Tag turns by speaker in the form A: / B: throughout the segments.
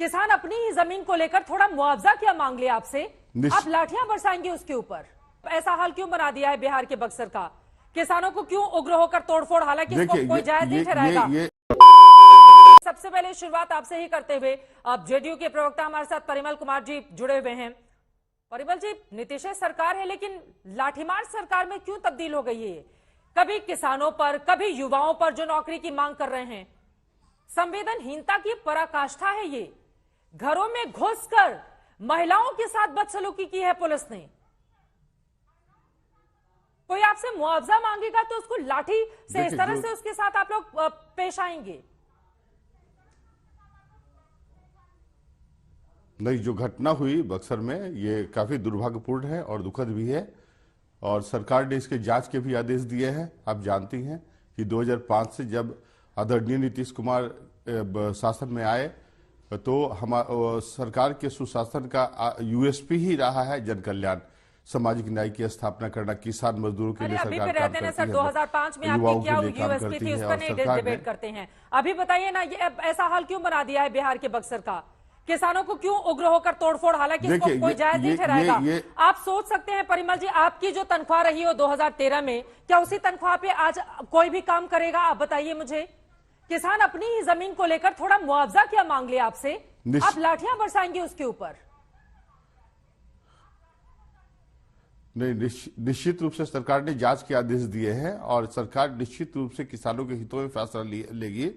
A: किसान अपनी ही जमीन को लेकर थोड़ा मुआवजा क्या मांग ले आपसे, आप लाठियां बरसाएंगे उसके ऊपर। ऐसा हाल क्यों बना दिया है बिहार के बक्सर का? किसानों को क्यों उग्र होकर तोड़फोड़, हालांकि इसको कोई जायज नहीं ठहराएगा। सबसे पहले शुरुआत आपसे ही करते हुए, अब जेडीयू के प्रवक्ता हमारे साथ परिमल कुमार जी जुड़े हुए हैं। परिमल जी, नीतीश सरकार है लेकिन लाठीमार सरकार में क्यों तब्दील हो गई है? कभी किसानों पर, कभी युवाओं पर जो नौकरी की मांग कर रहे हैं। संवेदनहीनता की पराकाष्ठा है ये। घरों में घुसकर महिलाओं के साथ बदसलूकी की है पुलिस ने। कोई आपसे मुआवजा मांगेगा तो उसको लाठी से इस तरह से उसके साथ आप लोग पेश आएंगे?
B: नहीं, जो घटना हुई बक्सर में ये काफी दुर्भाग्यपूर्ण है और दुखद भी है, और सरकार ने इसके जांच के भी आदेश दिए हैं। आप जानती हैं कि 2005 से जब आदरणीय नीतीश कुमार शासन में आए तो सरकार के सुशासन का यूएसपी ही रहा है जन कल्याण, सामाजिक न्याय की स्थापना करना, किसान मजदूरों के लिए सरकार काम करती है।
A: 2005 में आपकी क्या यूएसपी थी, उस पर नहीं डिबेट करते हैं। अभी बताइए ना, ये ऐसा हाल क्यों बना दिया है बिहार के बक्सर का? किसानों को क्यों उग्र होकर तोड़फोड़, हालांकि इसको कोई जायज नहीं ठहराएगा। आप सोच सकते हैं परिमल जी, आपकी जो तनख्वाह रही हो 2013 में, क्या उसी तनख्वाह पे आज कोई भी काम करेगा? आप बताइए मुझे। किसान अपनी ही जमीन को लेकर थोड़ा मुआवजा क्या मांग ले आपसे, आप लाठियां बरसाएंगे उसके ऊपर?
B: नहीं, निश्चित रूप से सरकार ने जांच के आदेश दिए हैं और सरकार निश्चित रूप से किसानों के हितों में फैसला लेगी।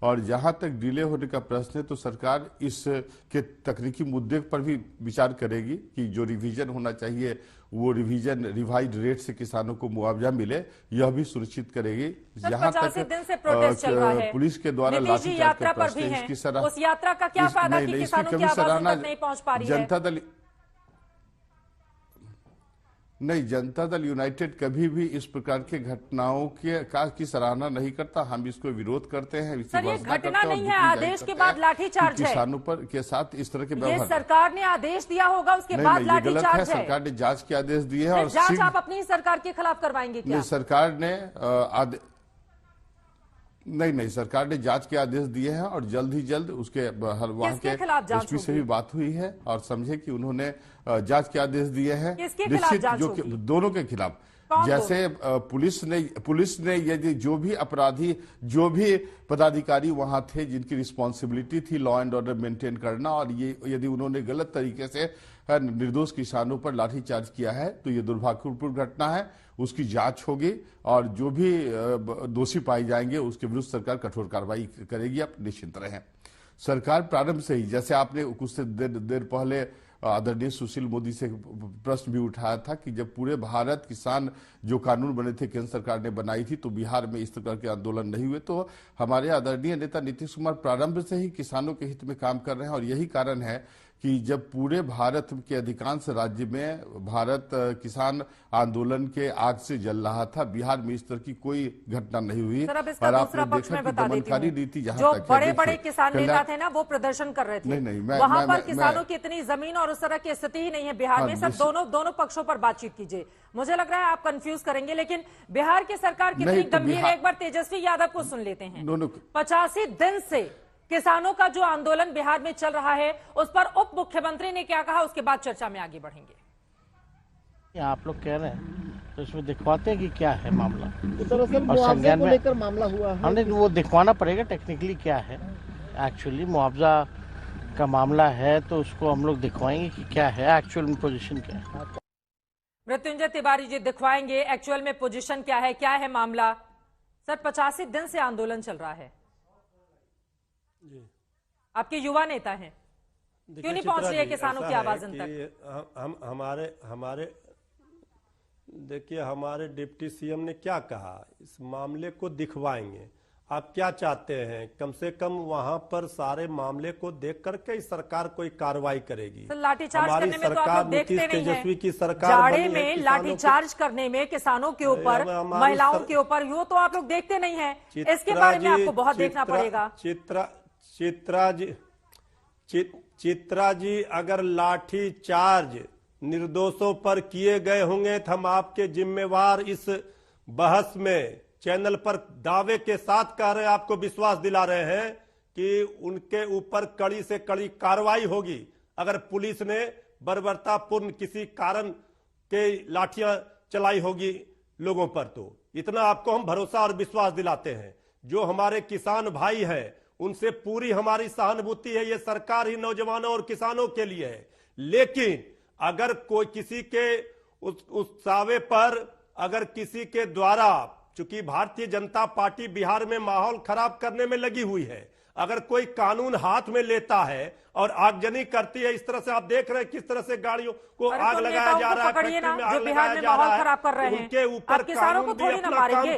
B: और जहां तक डिले होने का प्रश्न है तो सरकार इस के तकनीकी मुद्दे पर भी विचार करेगी कि जो रिवीजन होना चाहिए वो रिवाइज रेट से किसानों को मुआवजा मिले, यह भी सुनिश्चित करेगी।
A: जहां तक
B: पुलिस के द्वारा लाठीचार्ज
A: यात्रा पर भी है, उस यात्रा का क्या फायदा कि किसानों की आवाज नहीं पहुंच पा रही है?
B: जनता दल यूनाइटेड कभी भी इस प्रकार के घटनाओं की सराहना नहीं करता। हम इसको विरोध करते हैं।
A: सर, ये घटना नहीं है, आदेश के बाद लाठीचार्ज है।
B: किसानों पर के साथ इस तरह के व्यवहार,
A: सरकार ने आदेश दिया होगा, उसके बाद लाठीचार्ज है।
B: सरकार ने जांच के आदेश दिए हैं और
A: जांच आप अपनी सरकार के खिलाफ करवाएंगे क्या?
B: सरकार ने नहीं, सरकार ने जांच के आदेश दिए हैं और जल्द ही जल्द उसके वहां के एसपी से भी बात हुई है और समझे कि उन्होंने जांच के आदेश दिए हैं।
A: निश्चित
B: जो दोनों के खिलाफ, जैसे पुलिस ने यदि जो भी अपराधी, जो भी पदाधिकारी वहां थे जिनकी रिस्पॉन्सिबिलिटी थी लॉ एंड ऑर्डर मेंटेन करना, और ये यदि उन्होंने गलत तरीके से निर्दोष किसानों पर लाठीचार्ज किया है तो ये दुर्भाग्यपूर्ण घटना है। उसकी जांच होगी और जो भी दोषी पाए जाएंगे उसके विरुद्ध सरकार कठोर कार्रवाई करेगी। आप निश्चिंत रहें। सरकार प्रारंभ से ही, जैसे आपने कुछ देर पहले आदरणीय सुशील मोदी से प्रश्न भी उठाया था कि जब पूरे भारत किसान जो कानून बने थे केंद्र सरकार ने बनाई थी तो बिहार में इस प्रकार के आंदोलन नहीं हुए, तो हमारे आदरणीय नेता नीतीश कुमार प्रारंभ से ही किसानों के हित में काम कर रहे हैं। और यही कारण है कि जब पूरे भारत के अधिकांश राज्य में भारत किसान आंदोलन के आग से जल रहा था, बिहार में इस तरह की कोई घटना नहीं हुई।
A: और आपने देखा कि दमनकारी नीति जहां तक बड़े बड़े किसान नेता थे ना, वो प्रदर्शन कर रहे थे। वहां पर किसानों की इतनी जमीन और उस तरह की स्थिति ही नहीं है बिहार में। सब दोनों पक्षों पर बातचीत कीजिए। मुझे लग रहा है आप कंफ्यूज करेंगे, लेकिन बिहार की सरकार कितनी गंभीर है, एक बार तेजस्वी यादव को सुन लेते हैं। 85 दिन से किसानों का जो आंदोलन बिहार में चल रहा है उस पर उप मुख्यमंत्री ने क्या कहा, उसके बाद चर्चा में आगे बढ़ेंगे।
C: आप लोग कह रहे हैं तो इसमें दिखवाते हैं कि क्या है मामला।
D: और संज्ञान को लेकर मामला हुआ है,
C: हमने वो दिखवाना पड़ेगा टेक्निकली क्या है। एक्चुअली मुआवजा का मामला है तो उसको हम लोग दिखवाएंगे कि क्या है एक्चुअल में पोजीशन क्या है।
A: मृत्युंजय तिवारी जी दिखवाएंगे एक्चुअल में पोजीशन क्या है, क्या है मामला। सर, 85 दिन से आंदोलन चल रहा है, आपके युवा नेता हैं, क्यों नहीं पहुंच रही है किसानों की आवाज इन तक?
D: हमारे देखिए, हमारे डिप्टी सीएम ने क्या कहा, इस मामले को दिखवाएंगे। आप क्या चाहते हैं? कम से कम वहां पर सारे मामले को देख करके सरकार कोई कार्रवाई करेगी।
A: लाठीचार्ज करने में तो आप लोग देखते नहीं
D: तेजस्वी की सरकार
A: जाड़े में लाठीचार्ज करने में किसानों के ऊपर, महिलाओं के ऊपर, यूं तो आप लोग देखते नहीं है। इसके बारे में आपको बहुत देखना पड़ेगा।
D: चित्रा जी, अगर लाठी चार्ज निर्दोषों पर किए गए होंगे तो हम आपके जिम्मेवार इस बहस में चैनल पर दावे के साथ कह रहे हैं, आपको विश्वास दिला रहे हैं कि उनके ऊपर कड़ी से कड़ी कार्रवाई होगी अगर पुलिस ने बर्बरतापूर्ण किसी कारण के लाठियां चलाई होगी लोगों पर। तो इतना आपको हम भरोसा और विश्वास दिलाते हैं। जो हमारे किसान भाई हैं उनसे पूरी हमारी सहानुभूति है। ये सरकार ही नौजवानों और किसानों के लिए है, लेकिन अगर कोई किसी के उस दावे पर अगर किसी के द्वारा, चूंकि भारतीय जनता पार्टी बिहार में माहौल खराब करने में लगी हुई है, अगर कोई कानून हाथ में लेता है और आगजनी करती है, इस तरह से आप देख रहे हैं किस तरह से गाड़ियों को आग लगाया जा रहा है,
A: पकड़िए ना, जो बिहार में माहौल खराब कर रहे हैं,
D: उनके ऊपर
A: किसानों को
D: कानून भी
A: थोड़ी ना
D: अपना काम
A: मारेंगे।